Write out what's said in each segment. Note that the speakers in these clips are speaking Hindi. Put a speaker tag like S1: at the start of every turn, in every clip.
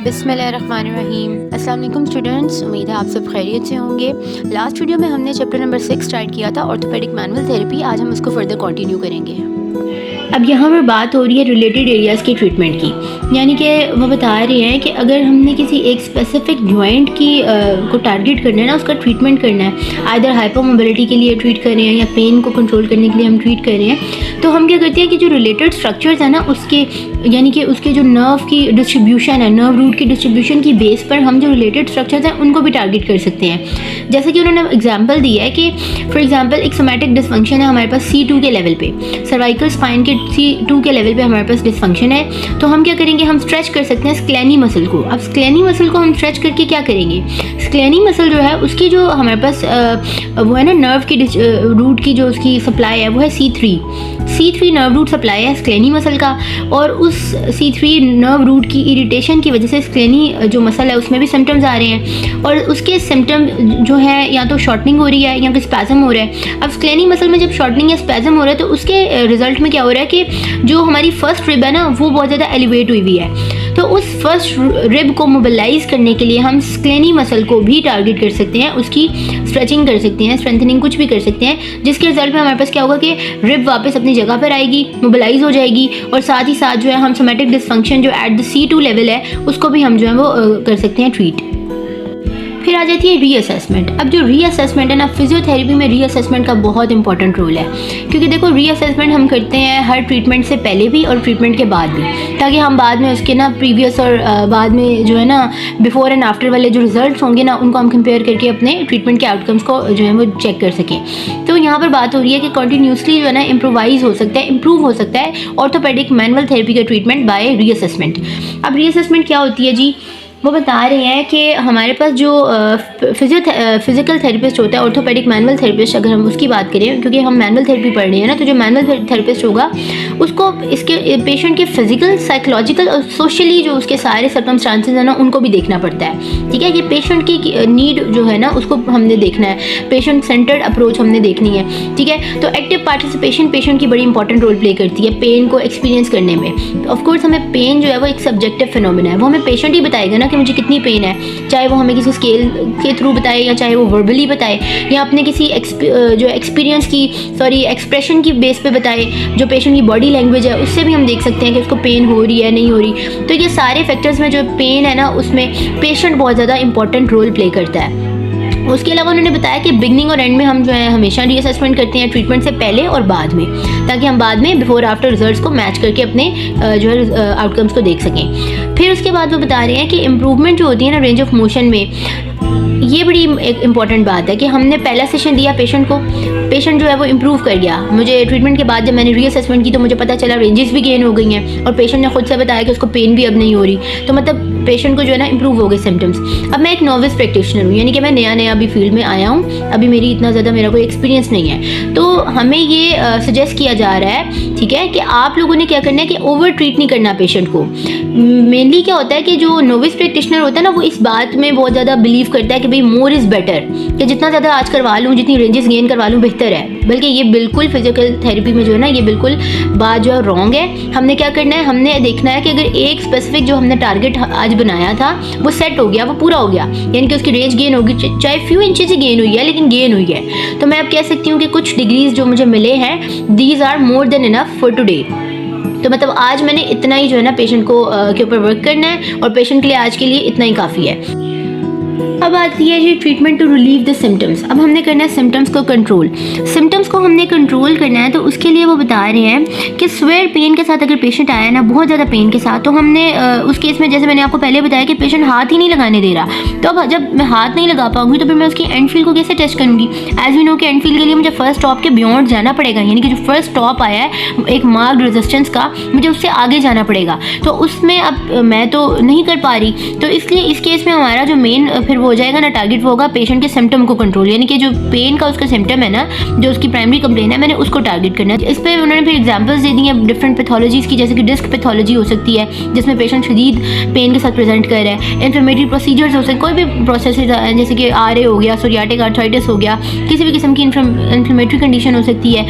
S1: बिस्मिल्लाहिर्रहमानिर्रहीम। अस्सलाम वालेकुम स्टूडेंट्स, उम्मीद है आप सब खैरियत से होंगे। लास्ट वीडियो में हमने चैप्टर नंबर 6 स्टार्ट किया था, ऑर्थोपेडिक मैनुअल थेरेपी। आज हम उसको फर्दर कंटिन्यू करेंगे। अब यहाँ पर बात हो रही है रिलेटेड एरियाज़ की ट्रीटमेंट की, यानी कि वो बता रहे हैं कि अगर हमने किसी एक स्पेसिफिक जॉइंट की को टारगेट करना है ना, उसका ट्रीटमेंट करना है, आइदर हाइपरमोबिलिटी के लिए ट्रीट कर रहे हैं या पेन को कंट्रोल करने के लिए हम ट्रीट कर रहे हैं, तो हम क्या करते हैं कि जो रिलेटेड स्ट्रक्चर्स है ना उसके, यानी कि उसके जो नर्व की डिस्ट्रीब्यूशन है, नर्व रूट की डिस्ट्रीब्यूशन की बेस पर हम जो रिलेटेड स्ट्रक्चर्स हैं उनको भी टारगेट कर सकते हैं। जैसे कि उन्होंने एग्जांपल दिया है कि फॉर एग्जांपल एक सोमैटिक डिसफंक्शन है हमारे पास C2 के लेवल पे, सर्वाइकल स्पाइन के C2 के लेवल पे हमारे पास डिसफंक्शन है, तो हम क्या करेंगे, हम स्ट्रेच कर सकते हैं स्क्लेनी मसल को। अब स्क्लेनी मसल को हम स्ट्रेच करके क्या करेंगे, स्क्लेनी मसल जो है उसकी जो हमारे पास वो है ना नर्व की रूट की जो उसकी सप्लाई है वो है C3 नर्व रूट सप्लाई है स्क्लेनी मसल का, और उस C3 नर्व रूट की इरिटेशन की वजह से स्क्लेनी जो मसल है उसमें भी सिम्टम्स आ रहे हैं, और उसके सिम्टम जो है या तो शॉर्टनिंग हो रही है या फिर स्पैज़म हो रहा है। अब स्क्लेनी मसल में जब शॉर्टनिंग या स्पैज़म हो रहा है तो उसके रिजल्ट में क्या हो रहा है कि जो हमारी फर्स्ट रिब है ना वो बहुत ज़्यादा एलिवेट हुई हुई है, तो उस फर्स्ट रिब को मोबिलाइज करने के लिए हम स्क्लेनी मसल को भी टारगेट कर सकते हैं, उसकी स्ट्रेचिंग कर सकते हैं, स्ट्रेंथनिंग कुछ भी कर सकते हैं, जिसके रिजल्ट में हमारे पास क्या होगा कि रिब वापस अपनी जगह पर आएगी, मोबिलाइज हो जाएगी, और साथ ही साथ जो है हम सोमैटिक डिसफंक्शन जो एट द C2 लेवल है उसको भी हम जो है वो कर सकते हैं ट्रीट। फिर आ जाती है रीअसेसमेंट। अब जो रीअसेसमेंट है ना, फिजियोथेरेपी में रीअसेसमेंट का बहुत इंपॉर्टेंट रोल है, क्योंकि देखो रीअसेसमेंट हम करते हैं हर ट्रीटमेंट से पहले भी और ट्रीटमेंट के बाद भी, ताकि हम बाद में उसके ना प्रीवियस और बाद में जो है ना बिफोर एंड आफ्टर वाले जो रिजल्ट्स होंगे ना उनको हम कंपेयर करके अपने ट्रीटमेंट के आउटकम्स को जो है वो चेक कर सकें। तो यहाँ पर बात हो रही है कि कंटिन्यूसली जो है ना इम्प्रोवाइज हो सकता है, इम्प्रूव हो सकता है ऑर्थोपेडिक मैनुअल थेरेपी का ट्रीटमेंट बाय रीअसेसमेंट। अब रीअसेसमेंट क्या होती है जी, वो बता रहे हैं कि हमारे पास जो फिजिकल थेरेपिस्ट होता है, ऑर्थोपेडिक मैनुअल थेरेपिस्ट, अगर हम उसकी बात करें, क्योंकि हम मैनुअल थेरेपी पढ़ रहे हैं ना, तो जो मैनुअल थेरेपिस्ट होगा उसको इसके पेशेंट के फिजिकल, साइकोलॉजिकल और सोशली जो उसके सारे सर्कमस्टांसेस हैं ना उनको भी देखना पड़ता है। ठीक है, ये पेशेंट की नीड जो है ना उसको हमने देखना है, पेशेंट सेंटर्ड अप्रोच हमने देखनी है। ठीक है, तो एक्टिव पार्टिसिपेशन पेशेंट की बड़ी इंपॉर्टेंट रोल प्ले करती है पेन को एक्सपीरियंस करने में। तो ऑफकोर्स हमें पेन जो है वो एक सब्जेक्टिव फिनोमिना है, वो हमें पेशेंट ही बताएगा ना कि मुझे कितनी पेन है, चाहे वो हमें किसी स्केल के थ्रू बताए या चाहे वो वर्बली बताए या अपने किसी जो एक्सपीरियंस की एक्सप्रेशन की बेस पे बताए, जो पेशेंट की बॉडी लैंग्वेज है उससे भी हम देख सकते हैं कि उसको पेन हो रही है नहीं हो रही। तो ये सारे फैक्टर्स में जो पेन है ना उसमें पेशेंट बहुत ज़्यादा इंपॉर्टेंट रोल प्ले करता है। उसके अलावा उन्होंने बताया कि बिगनिंग और एंड में हम जो है हमेशा रीअसेसमेंट करते हैं ट्रीटमेंट से पहले और बाद में, ताकि हम बाद में बिफोर आफ्टर रिजल्ट्स को मैच करके अपने जो है आउटकम्स को देख सकें। फिर उसके बाद वो बता रहे हैं कि इम्प्रूवमेंट जो होती है ना रेंज ऑफ मोशन में, ये बड़ी एक इंपॉर्टेंट बात है कि हमने पहला सेशन दिया पेशेंट को, पेशेंट जो है वो इम्प्रूव कर गया। मुझे ट्रीटमेंट के बाद जब मैंने रीअसेसमेंट की तो मुझे पता चला रेंजेस भी गेन हो गई हैं, और पेशेंट ने खुद से बताया कि उसको पेन भी अब नहीं हो रही, तो मतलब पेशेंट को जो है ना इम्प्रूव हो गए सिम्टम्स। अब मैं एक नोविस प्रैक्टिशनर हूँ, यानी कि मैं नया अभी फील्ड में आया हूँ, अभी मेरी इतना ज़्यादा मेरा कोई एक्सपीरियंस नहीं है, तो हमें ये सजेस्ट किया जा रहा है, ठीक है, कि आप लोगों ने क्या करना है कि ओवर ट्रीट नहीं करना पेशेंट को। मेनली क्या होता है कि जो नोविस प्रैक्टिशनर होता है ना वो इस बात में बहुत ज़्यादा बिलीव करता है कि भाई मोर इज़ बेटर, कि जितना ज़्यादा आज करवा लूँ, जितनी रेंजेस गेन करवा लूँ बेहतर है। बल्कि ये बिल्कुल फिजिकल थेरेपी में जो है ना ये बिल्कुल बात जो है रॉन्ग है। हमने क्या करना है, हमने देखना है कि अगर एक स्पेसिफिक जो हमने टारगेट आज बनाया था वो सेट हो गया, वो पूरा हो गया, यानी कि उसकी रेंज गेन होगी, चाहे फ्यू इंचेस ही गेन हुई है लेकिन गेन हुई है, तो मैं अब कह सकती हूँ कि कुछ डिग्रीज जो मुझे मिले हैं these are more than enough for today. तो मतलब आज मैंने इतना ही जो है ना पेशेंट को के ऊपर वर्क करना है, और पेशेंट के लिए आज के लिए इतना ही काफ़ी है। अब आती है जी treatment to relieve the symptoms. अब हमने करना है सिम्टम्स को कंट्रोल। सिम्टम्स को हमने कंट्रोल करना है, तो उसके लिए वो बता रहे हैं कि स्वेयर पेन के साथ अगर पेशेंट आया ना बहुत ज़्यादा पेन के साथ, तो हमने उस केस में जैसे मैंने आपको पहले बताया कि पेशेंट हाथ ही नहीं लगाने दे रहा, तो अब जब मैं हाथ नहीं लगा पाऊंगी तो फिर मैं उसकी एंड फील को कैसे टेस्ट करूँगी। एज वी नो कि एंड फील के लिए मुझे फर्स्ट स्टॉप के बियॉन्ड जाना पड़ेगा, यानी कि जो फर्स्ट स्टॉप आया है एक मार्क्ड रेजिस्टेंस का, मुझे उससे आगे जाना पड़ेगा, तो उसमें अब मैं तो नहीं कर पा रही। तो इसलिए इस केस में हमारा जो मेन फिर वो हो जाएगा ना टारगेट, वो होगा पेशेंट के सिम्टम को कंट्रोल, यानी कि जो पेन का उसका सिम्टम है ना, जो उसकी प्राइमरी कंप्लेन है, मैंने उसको टारगेट करना है। इस पर उन्होंने फिर एग्जांपल्स दे दी हैं डिफरेंट पैथोलॉजीज़ की, जैसे कि डिस्क पैथोलॉजी हो सकती है जिसमें पेशेंट शदीद पेन के साथ प्रेजेंट कर रहा है, इन्फ्लेमेटरी प्रोसीजर्स हो सकते, कोई भी प्रोसेस जैसे कि RA हो गया, सोरियाटिक आर्थराइटिस हो गया, किसी भी किस्म की इन्फ्लेमेटरी कंडीशन हो सकती है,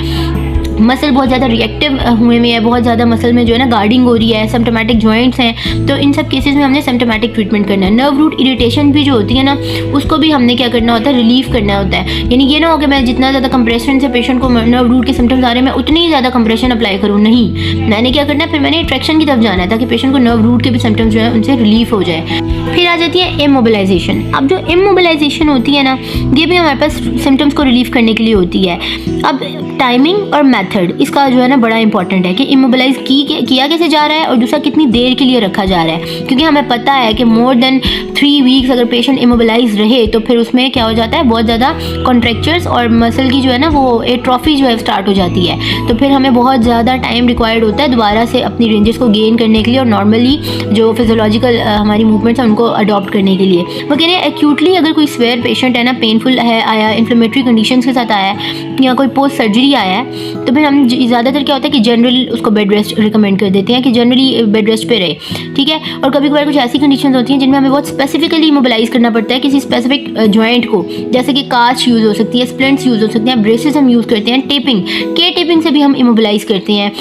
S1: मसल बहुत ज़्यादा रिएक्टिव हुए में है, बहुत ज़्यादा मसल में जो है ना गार्डिंग हो रही है, सिम्टोमेटिक जॉइंट्स हैं, तो इन सब केसेस में हमने सिम्टोमेटिक ट्रीटमेंट करना है। नर्व रूट इरिटेशन भी जो होती है ना, उसको भी हमने क्या करना होता है, रिलीव करना होता है। यानी ये ना हो कि मैं जितना ज़्यादा कंप्रेशन से पेशेंट को नर्व रूट के सिम्टम्स आ रहे हैं, मैं उतनी ही ज़्यादा कंप्रेशन अप्लाई करूँ, नहीं, मैंने क्या करना है, फिर मैंने ट्रैक्शन की तरफ जाना है ताकि पेशेंट को नर्व रूट के भी सिम्टम्स जो है उनसे रिलीफ हो जाए। फिर आ जाती है इमोबिलाइजेशन। अब जो इमोबिलाइजेशन होती है ना, ये भी हमारे पास सिम्टम्स को रिलीव करने के लिए होती है। अब टाइमिंग और मेथड इसका जो है ना बड़ा इंपॉर्टेंट है कि इमोबिलाइज किया कैसे जा रहा है और दूसरा कितनी देर के लिए रखा जा रहा है, क्योंकि हमें पता है कि मोर देन 3 वीक्स अगर पेशेंट इमोबिलाइज रहे तो फिर उसमें क्या हो जाता है, बहुत ज़्यादा कॉन्ट्रैक्चर्स और मसल की जो है ना वो एट्रोफी जो है स्टार्ट हो जाती है। तो फिर हमें बहुत ज़्यादा टाइम रिक्वायर्ड होता है दोबारा से अपनी रेंजेस को गेन करने के लिए और नॉर्मली जो फिजियोलॉजिकल हमारी मूवमेंट्स हैं उनको अडॉप्ट करने के लिए। वो कह रहे हैं एक्यूटली अगर कोई स्वेयर पेशेंट है ना, पेनफुल है आया, इन्फ्लेमेटरी कंडीशंस के साथ आया है या कोई पोस्ट सर्जरी आया है, तो फिर हम ज़्यादातर क्या होता है कि जनरल उसको बेड रेस्ट रिकमेंड कर देते हैं कि जनरली बेड रेस्ट पे रहे, ठीक है। और कभी कभार कुछ ऐसी कंडीशंस होती हैं जिनमें हमें बहुत स्पेसिफिकली इमोबिलाइज करना पड़ता है किसी स्पेसिफिक जॉइंट को, जैसे कि कास्ट यूज़ हो सकती है, स्प्लिंट्स यूज़ हो सकते हैं, ब्रेसेस हम यूज़ करते हैं, टेपिंग से भी हम इमोबिलाइज करते हैं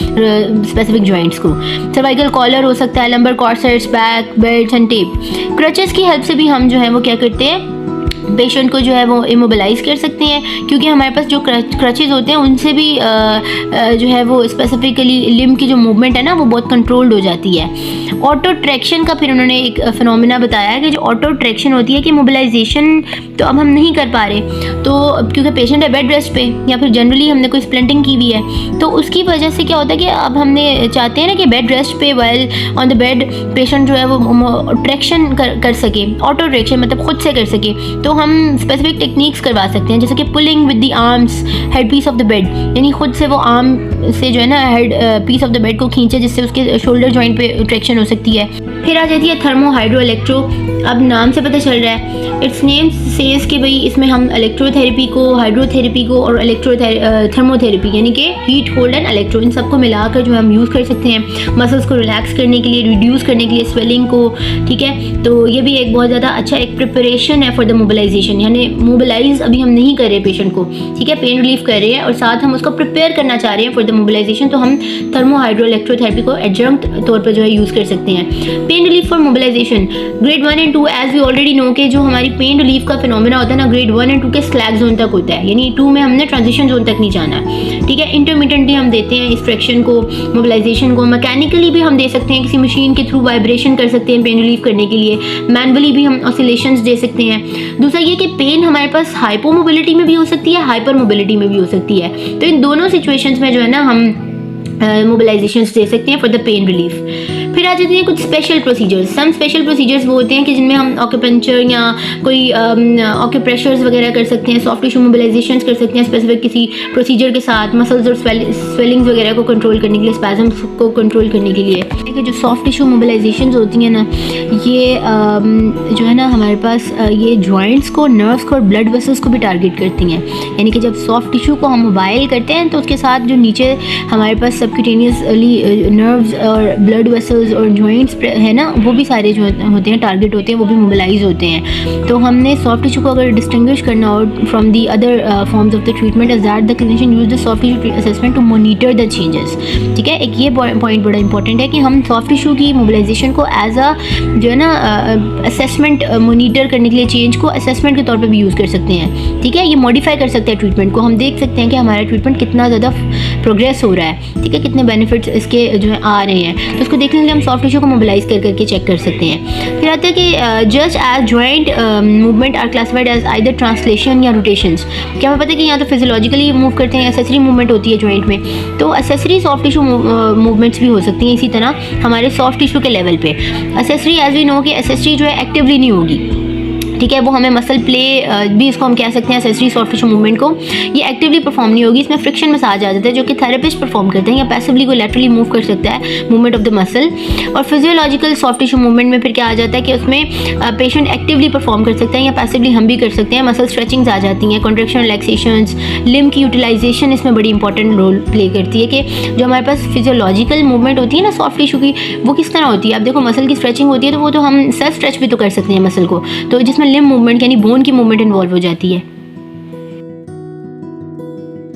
S1: स्पेसिफिक जॉइंट्स को। सर्वाइकल कॉलर हो सकता है, lumbar corsets, back belts and tape, crutches की हेल्प से भी हम जो है वो क्या करते हैं, पेशेंट को जो है वो इमोबिलाइज कर सकते हैं, क्योंकि हमारे पास जो क्रचेज होते हैं उनसे भी जो है वो स्पेसिफिकली लिम्ब की जो मूवमेंट है ना वो बहुत कंट्रोल्ड हो जाती है। ऑटो ट्रैक्शन का फिर उन्होंने एक फिनोमेना बताया कि जो ऑटो ट्रैक्शन होती है कि मोबिलाइजेशन तो अब हम नहीं कर पा रहे, तो क्योंकि पेशेंट है बेड रेस्ट पे या फिर जनरली हमने कोई स्प्लिंटिंग की हुई है, तो उसकी वजह से क्या होता है कि अब हमने चाहते हैं ना कि बेड रेस्ट पे while on the bed patient जो है वो ट्रैक्शन कर सके, ऑटो ट्रैक्शन मतलब खुद से कर सके। तो हम स्पेसिफिक टेक्निक्स करवा सकते हैं, जैसे कि pulling with the arms head piece of the bed, यानी खुद से वो आर्म से जो है ना head piece of the bed को खींचे जिससे उसके शोल्डर जॉइंट पे ट्रैक्शन हो सकती है। फिर आ जाती है थर्मो हाइड्रो इलेक्ट्रो। अब नाम से पता चल रहा है, इट्स नेम सेज कि भाई इसमें हम इलेक्ट्रोथेरेपी को, हाइड्रोथेरेपी को और थर्मोथेरेपी यानी कि हीट, कोल्ड एंड इलेक्ट्रो, इन सबको मिलाकर जो हम यूज़ कर सकते हैं मसल्स को रिलैक्स करने के लिए, रिड्यूस करने के लिए स्वेलिंग को, ठीक है। तो ये भी एक बहुत ज़्यादा अच्छा एक प्रिपरेशन है फॉर द मोबिलाइजेशन, यानी मोबिलाइज अभी हम नहीं कर रहे पेशेंट को, ठीक है, पेन रिलीफ कर रहे हैं और साथ हम उसको प्रिपेयर करना चाह रहे हैं फॉर द मोबिलाइजेशन, तो हम थर्मो हाइड्रो इलेक्ट्रोथेरेपी को एडजंक्ट तौर पर जो है यूज़ कर सकते हैं। Pain relief for mobilization grade 1 and 2, as we already know के जो हमारी पेन रिलीफ का फिनोमेना होता है ना ग्रेड 1 एंड 2 के स्लैग जोन तक होता है, यानी 2 में हमने ट्रांजिशन जोन तक नहीं जाना है, ठीक है। इंटरमिटेंटली हम देते हैं इस फ्रैक्शन को, मोबिलाइजेशन को, मैकेनिकली भी हम दे सकते हैं, किसी मशीन के थ्रू वाइब्रेशन कर सकते हैं पेन रिलीफ करने के लिए, मैनुअली भी हम ऑसिलेशंस दे सकते हैं। दूसरा ये कि पेन हमारे पास हाइपोमोबिलिटी में भी हो सकती है, हाइपर मोबिलिटी में भी हो सकती है, तो इन दोनों सिचुएशंस में जो है ना हम मोबिलाइजेशन दे सकते हैं फॉर द पेन रिलीफ। फिर आ जाती हैं कुछ special procedures. Some special procedures वो होते हैं कि जिनमें हम ऑक्यूपंक्चर या कोई ऑक्यूप्रेशर्स वगैरह कर सकते हैं, सॉफ्ट टिश्यू मोबिलाइजेशन कर सकते हैं स्पेसिफिक किसी प्रोसीजर के साथ, मसल्स और स्वेलिंग्स वगैरह को कंट्रोल करने के लिए, स्पैजम्स को कंट्रोल करने के लिए। देखिए जो सॉफ्ट टिश्यू मोबिलाइजेशन होती हैं ना, ये जो है ना हमारे पास ये जॉइंट्स को, नर्व्स को और ब्लड वेसल्स को भी टारगेट करती हैं, यानी कि जब सॉफ्ट टिश्यू को हम मोबाइल करते हैं तो उसके साथ जो नीचे हमारे पास सबक्यूटेनियसली नर्व्स और ब्लड वेसल्स और जॉइंट्स है ना, वो भी सारे जो होते हैं टारगेट होते हैं, वो भी मोबिलाइज होते हैं। तो हमने सॉफ्ट टिश्यू को अगर डिस्टिंग्विश करना हो from the other forms of the treatment, is that the clinician use the soft tissue assessment to monitor the changes, ठीक है। एक ये पॉइंट बड़ा इंपॉर्टेंट है कि हम सॉफ्ट टिश्यू की मोबिलाइजेशन को एज अ जो है ना असेसमेंट मॉनिटर करने के लिए, चेंज को असेसमेंट के तौर पर भी यूज़ कर सकते हैं, ठीक है। ये मॉडिफाई कर सकते हैं ट्रीटमेंट को, हम देख सकते हैं कि हमारा ट्रीटमेंट कितना ज़्यादा प्रोग्रेस हो रहा है, ठीक है, कितने बेनिफिट्स इसके जो है आ रहे हैं, तो उसको देखने के लिए हम सॉफ्ट टिश्यू को मोबिलाइज करके चेक कर सकते हैं। फिर आता है कि just as joint movement are classified as either translation या रोटेशंस। क्या हमें पता है कि यहाँ तो फिजियोलॉजिकली मूव करते हैं, एसेसरी मूवमेंट होती है जॉइंट में, तो एसेसरी सॉफ्ट टिश्यू मूवमेंट्स भी हो सकती हैं इसी तरह हमारे सॉफ्ट टिश्यू के लेवल पे। एसेसरी एज वी नो कि एसेसरी जो है एक्टिवली नहीं होगी, ठीक है, वो हमें मसल प्ले भी इसको हम कह सकते हैं एसेसरी सॉफ्ट टिश्यू मूवमेंट को, ये एक्टिवली परफॉर्म नहीं होगी, इसमें फ्रिक्शन मसाज आ जाता है जो कि थेरेपिस्ट परफॉर्म करते हैं, या पैसिवली को लैटरली मूव कर सकता है मूवमेंट ऑफ द मसल। और फिजियोलॉजिकल सॉफ्ट टिश्यू मूवमेंट में फिर क्या आ जाता है कि उसमें पेशेंट एक्टिवली परफॉर्म कर सकते हैं या पैसिवली हम भी कर सकते हैं, मसल स्ट्रेचिंग्स आ जाती हैं, कॉन्ट्रैक्शन, रिलैक्सेशंस, लिम्ब की यूटिलाइजेशन इसमें बड़ी इंपॉर्टेंट रोल प्ले करती है कि जो हमारे पास फिजियोलॉजिकल मूवमेंट होती है ना सॉफ्ट टिश्यू की, वो किस तरह होती है। अब देखो मसल की स्ट्रेचिंग होती है तो वो तो हम सेल्फ स्ट्रेच भी तो कर सकते हैं मसल को, तो जिसमें लिम्ब मूवमेंट यानी बोन की मूवमेंट इन्वॉल्व हो जाती है।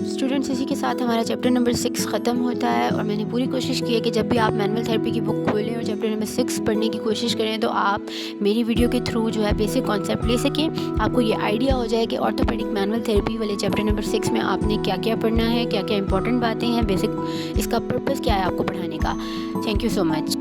S1: स्टूडेंट्स इसी के साथ साथ हमारा चैप्टर नंबर 6 ख़त्म होता है और मैंने पूरी कोशिश की है कि जब भी आप मैनुअल थेरेपी की बुक खोलें और चैप्टर नंबर 6 पढ़ने की कोशिश करें तो आप मेरी वीडियो के थ्रू जो है बेसिक कॉन्सेप्ट ले सकें, आपको ये आइडिया हो जाए कि ऑर्थोपेडिक मैनुअल थेरेपी वाले चैप्टर नंबर 6 में आपने क्या क्या पढ़ना है, क्या क्या इंपॉर्टेंट बातें हैं, बेसिक इसका पर्पज़ क्या है आपको पढ़ाने का। Thank you so much.